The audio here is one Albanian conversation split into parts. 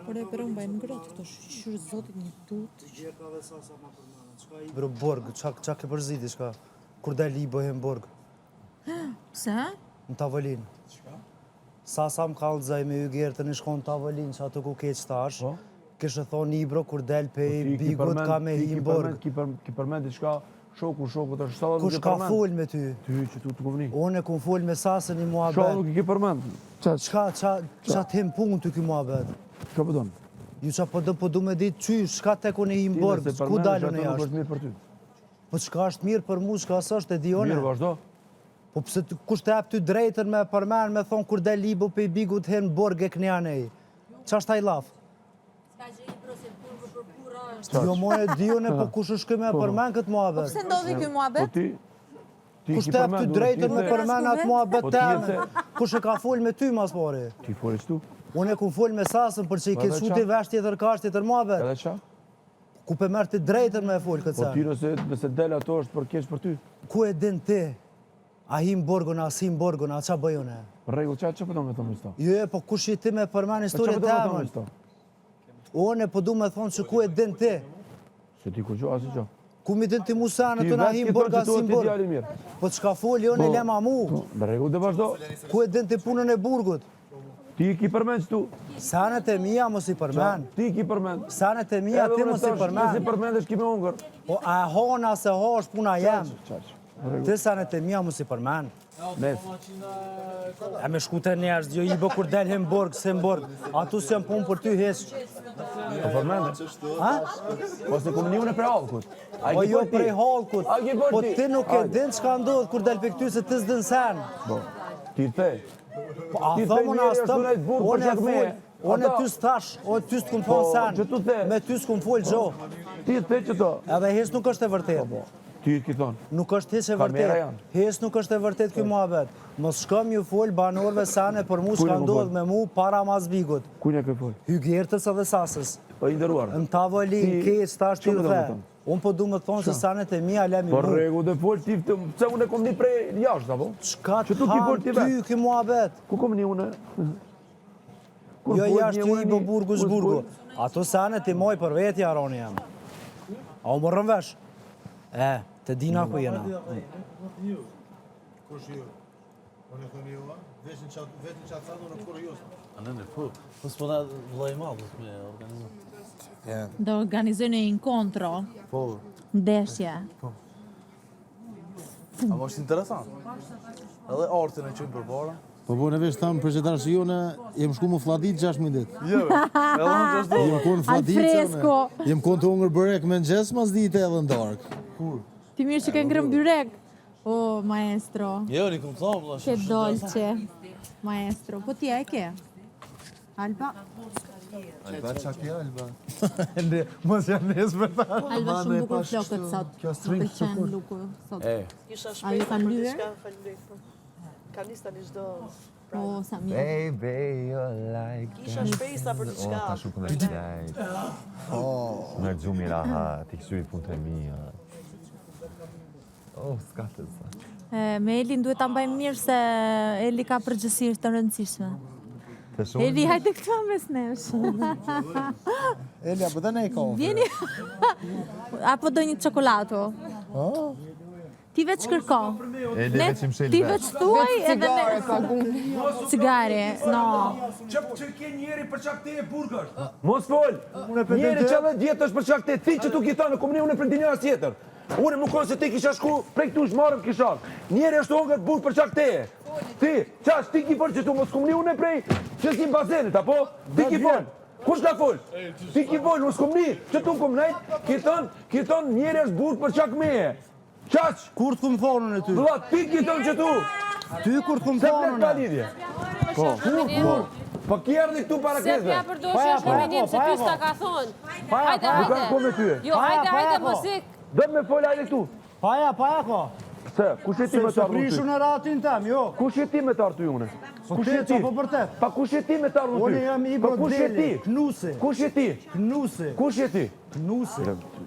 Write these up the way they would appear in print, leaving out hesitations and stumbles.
Por e për unë bajnë ngrotë këto shqyrë zotit një tut. Bro, borg, qa ke përziti, shka? Kur del i bëhem borg? Pse? Në tavolin. Sa më kallëzaj me ju gjerë të në shkon në tavolin, që ato ku keq tash, kështë thonë i bro, kur del pe bigut ka me i borg. Ki përmend diçka shoku të shtallat Kush ka full me ty? Ty që tu të këvni. Unë e ku full me sasën i muabet. Shoku nuk i ki përmend. Qa t'hem pun të ky muabet? Qa përdon? Ju qa po du me ditë qysh, shka tek unë i borg, ku dalë unë jashtë? Mirë për ty. Po qka është mirë për mu, qka së është e di one? Mirë, vazhdo. Po pëse kush të ep ty drejtën me përmen, me thonë kur del libo pe i bigu të henë borg e kënjane i. Qa është taj laf? Jo mojë e dione, po kush është këj me përmen këtë muabet? Po pëse ndodhi këj muabet? Kush të ep ty drejtën me përmen atë muabet teme? Kush e ka full me ty mas pori? Ti folis tu? Unë e ku full me sasën për që i këtë shuti vesh tjetër kash tjetër muabet. Edhe qa? Ku pe mërë ti drejtën me full këtë Po ti sen. nëse del ato është për kesh për ty. Ku e din ti? A him borgun, a sim borgun, a qa bëjone? Për regull, qa përdon me thonë me sto? Jo, po kush i ti me përmen historie të emën? Unë e po du me thonë që ku e din ti? Se ti ku gjo, asi gjo. Ku mi din ti musanë të na him borg, a sim borg? Po qka foli, unë e lema mu. Për regull, dhe vazhdo. Ku e din ti punën e burgut? Ti i ki përmend që tu. Sanet e mija mos i përmen. Ti i ki përmend. Sanet e mija ti mos i përmen. Edhe si përmend është ki me ungër. Po a hona se ho është puna jem. Ti sanet e mija mos i përmen. Nes. E me shkute njerës, jo i bë kur delhem borg, se më borg. Atu si jam punë për ty heq. Po përmende. Ha? Po se kom një unë e prej halkut. Po jo prej halkut. Po ti nuk e din që ka ndodhë kur del për këty se ti s'din sen. Po, ti te. A thëmë në astëm, unë e ty s'tash, unë ty s'kum thonë sen, me ty s'kum folë gjo. Ti te që to. Edhe hes nuk është e vërtet. Ti ki thonë. Nuk është hes e vërtet. Hes nuk është e vërtet kjo muhabet. Mos shkëm ju folë banorve sane për mu s'ka ndodhë me mu para mas bigut. Kujnë e ke folë? Hygjertës edhe sasës. Po i ndëruar. Në tavolin, keq, tash t'ju dhe. Unë po du me thonë se sanet e mija lemi mu. Po regu dhe folë ti, pëse unë e kom një prej jashtë, apo? Qka të hanë ty ki muhabet? Ku kom një unë? Jo jashtë i bo burgu zburgu. Ato sanet i moj për veti aroni jam. A u më rënvesh? Të dina ku jena. Kush ju? Unë e thoni ju, vetën që atë sadhë, unë kur ju. A në po. Po s'po da vllai i madh me organizim. Do organizojnë një inkontro. Po. Ndeshje. A është interesant. Edhe artin e qënë për para. Po në vesh tamë për që darë jone, jem shku më fladit 16 ditë. Jo, edhe unë gjashtë Jem konë fladit, jem konë të ungër bërek me në gjesë mas dite edhe në darkë. Kur? Ti mirë që ke ngrëm byrek. O, maestro. Jo, një këmë thamë, vla. Ke dolce. Maestro, po ti e ke? Alba? Alba qa ke Alba? Mos janë nesë për ta. Alba shumë bukur flokët sot. Më pëlqen luku sot. A ju kanë lyre? Ka lista një gjdo... Po, sa mirë. Baby, you're like... Kisha shpejsa për të qka. Ta shumë kënë e qajt. Në gjumi rahat, i kësuri punë të mija. S'ka të sa. Me Elin duhet ta mbajmë mirë se Eli ka përgjësirë të rëndësishme. Eli, hajde këtu mes nesh. Eli, apo dhe ne i ka? Vjeni... Apo do një qokolato. Ti veç kërko. Ti veç thuaj edhe ne... Cigare, no. Që ke njeri për qak te e burgër? Mos fol! Njeri që dhe djetë është për qak te, ti që tu ki thanë, kom një unë e për dinjarës tjetër. Unë më konë se ti kisha shku, prej këtu shmarëm kisha. Njeri është ongër burg për qak te. Ti, qash, ti ki fol që tu mos kom një unë e prej që si bazenit, apo? Ti ki fol. Kush ka fol? Ti ki fol, mos kom një, që tu kom nejt, ki thonë njeri është burg për qak meje. Qaq! Kur t'kum thonën e ty? Vëlla, ti ki thonë që tu! Ty kur t'kum Se thonën plek pa lidhje. Po ki erdi këtu para Se pja përdoshë është në menim se ty s'ta ka thonë. Hajde, Nuk kanë ko me ty. Jo, hajde, mësik. Do me fol hajde këtu. Paja ka. Se, kush e ti me të Se ardhë prishu ty? në ratin tem, jo. Kush e ti me të ardhë ty une? Kush je ti? Po vërtet. Pa kush je ti me të ardhur ty? Unë jam i Pa kush je ti? Knusi. Kush je ti? Knusi. Kush je ti? Knusi.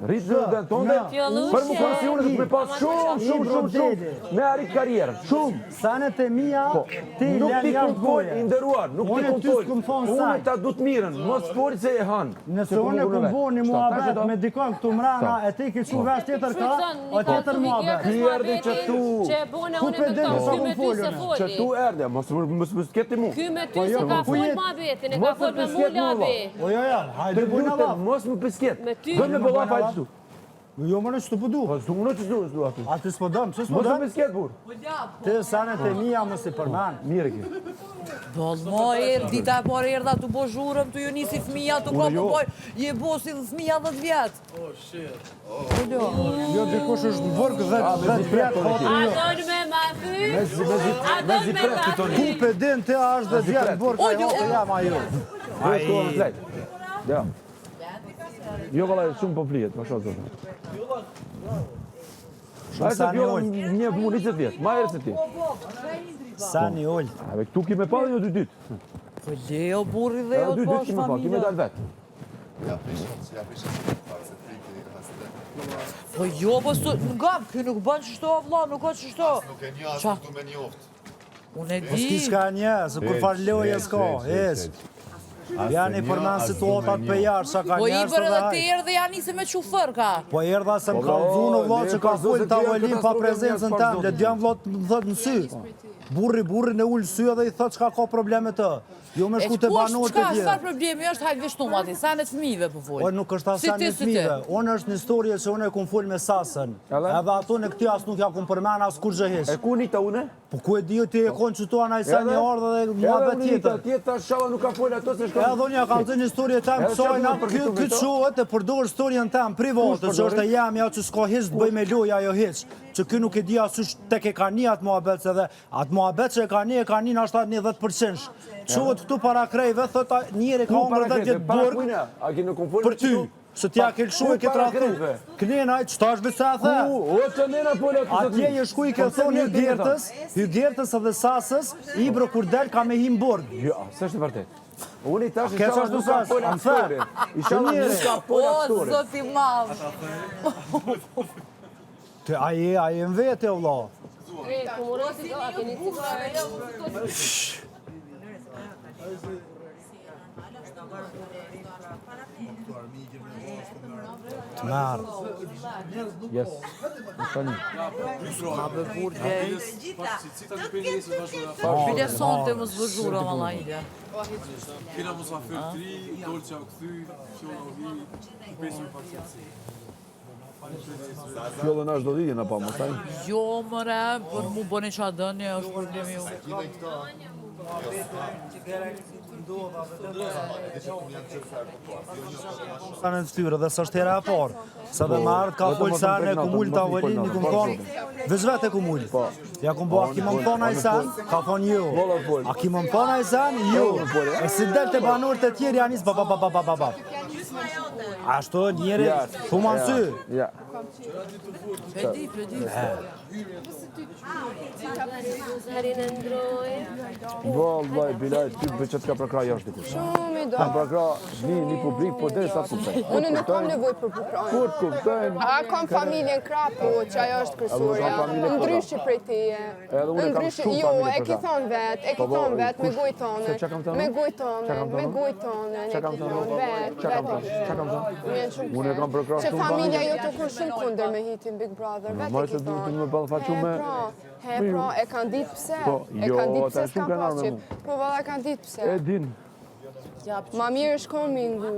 Rritë dhe tonde, për më konë si unë me pas shumë, me arrit karierë, shumë. Sanet e mia, ti Nuk ti janë këmë folë, i ndëruar, nuk ti këmë folë, unë ta du të mirën, mos folë se e hanë. Nëse unë e këmë bo një muhabet me dikon këtu mrana, e ti ki që vesh tjetër ka, o tjetër muhabet. Ti erdi që tu, Ku për dhe nësa këmë folën? që tu erdi, mos keti mu. Ky me ty se ka folë ma betin, e ka folë me mulla be. O jo, hajde bujna laf. Mos më pisket, Me ty. dhe me bëlla fajtë shtu. Jo më në që të pëdu. Po s'tu më në që s'tu atu. A ti s'po dëmë, që s'po Mos më dëmë? pisket, bur. Ti sanet e mia më si përmen. Mire ki. Mo dita e parë erdha të bo zhurëm, të ju nisi fëmija, të ka të boj, je bo si fëmija 10 vjetë. Jo, dikush është në vërgë 10 vjetë, A donë me ma thy? A donë me ma ku thy? pe din të është dhe vjetë në vërgë, ajo të jam ajo. Ja. Jo valla, shumë po flijet, ma shoh zotë. Shumë sa një ullë. Një mu 20 vjetë, ma erë se ti. Sa një ullë. A ve këtu kime pa dhe një dy dytë. Po leo burri dhe jo Dy të dytë bosh kime pa, kime familja. dal vetë. Po jo, po nga, kjo nuk bën që shto, vla, nuk ka që shto. Nuk e një asë këtu me njoftë. Unë e Po s'ki di. shka një, se kur farë loje s'ka, hes. Janë i përmen situatat për jarë, sa ka Po i njerës bërë të edhe dhe të hajtë. erë dhe janë nisi me qufër ka. Po erdha se më ka vunë vlo që ka full tavolin pa prezencën tem, le djam vlot më thot në sy. Burri në ullë sy edhe i thot çka ka probleme të. Jo me shku të banorët e Çka, tjerë. çfarë problemi është hajtë vishtum ati, sa në fëmijëve po O folë. nuk është Si asa ti, një si ti. fmive. Unë është një historie që unë e kum full me Sasën. Edhe ato në këti as nuk ja kum përmen as kur gjëhesh. E ku një ta une? Po ku e di ti e konë që tu anaj sa një ardhe dhe muhabet tjetër. Tjetë ta shala nuk ka folë ato se shka. Edhe unë ja kam të një historie tem, kësojna, këtë shohet e përdor historien tem private, që është e jam ja që s'ka hiç të bëj me loja ajo hiç. Që ky nuk e di asysh tek e ka një atë muhabet edhe atë muhabet që e ka një nashta një 10%. Shohet këtu para krejve, thot njëri ka hongër 10 vjetë burg A ki në kom folë për ty. Se t'ja ke lëshu e ke trathu. Knena, qëta është bësa e the? O që nena folë ato. Atje je shku i ke thonë Hygertës edhe Sasës, Ibro kur del ka me him burg. Jo, së është vërtet. Unë i tash Ke ishala çfarë nuk ka thosas? folë Am aktore. Ishala nuk ka O, folë aktore. zoti madh. Aje në vete, vla. E, kumuroti do, a keni cigare? Të merë. Yes. Tani. Bile sonte më zbëzhura valla ide. Kena musafir 3, Dolce u kthy, Fjolla u vi, 5 pak. Fjollën është do dhidin apo mos taj? Jo mëre, për mu bëni qa dënje, është problemi ju. Sa në të ftyrë dhe së është tjera e parë. Sa dhe më ardhë ka folë sa në kumull të avolin, një këmë thonë, veç vetë e kumull. Ja këmë bo, a ki më më thonë a i san, ka thonë jo. A ki më më thonë a i san, jo. E si del të banorët e tjerë janë isë ba. Ashtu njeri, shumë anë sy. Ja. Pedi. Zërin e ndroj. Vallaj, bilaj, ty bëqet ka përkra jashtë dikush. Shumë i do. Ka përkra një publik, po dhe sa të kuptojnë. Unë nuk kam nevoj për përkrajnë. Kur të kuptojnë? A kam familjen krapu, që ajo është kërësurja, ndryshi prej teje. Edhe unë kam shumë Jo, familje e ki për ta. thonë vetë, me gojtonë, Se qa kam thënë? me gojtonë, Unë e kam përkra që shumë familja familje. jo të kur shumë kunder me hitin Big Brother, vetë Moj e se ki duhet thonë. me ballafaqu me... He pra, e kanë ditë pse, Po, e jo, kanë ditë ata pse shumë s'kan kanë pas ardhur me qip. Po valla kanë ditë E pse. din. Ma mirë shkon me ngu.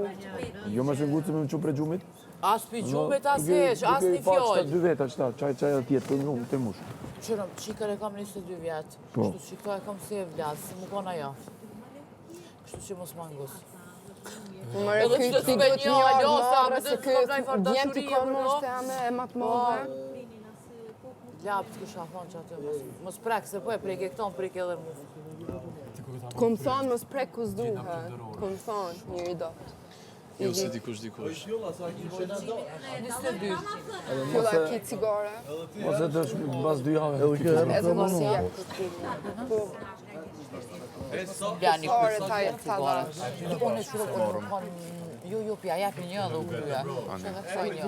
Jo më shëngu që me më që prej gjumit. As pi gjumit, as heq, as një fjoj. Dy veta, qëta, qaj e tjetë, për më të mush. Qërëm, qikër e kam 22 vjetë. Po. Kështu që këto e kam si e vlasë, si më kona ja. Kështu që mos mangus. Mërë Edhe që këtë të ti s'pe do të një një ardë alosa, marrë, me se të s'kapnaj këtë djemë ti fardashuri, konë bro. është e më të madhe. Lapë të kisha thonë që aty mos prek, se po e prek e këton, prek edhe mu. Kom thonë mos prek ku s'duhe. Kom thonë njëri do. Jo, se dikush. Filla ki cigare. Ose të është bas 2 javë. Edhe mos i jep. Bjani Fare kërë ta cigare. Unë e shurë, jo, pja, jepi një dhe u krya. Që dhe kësaj një.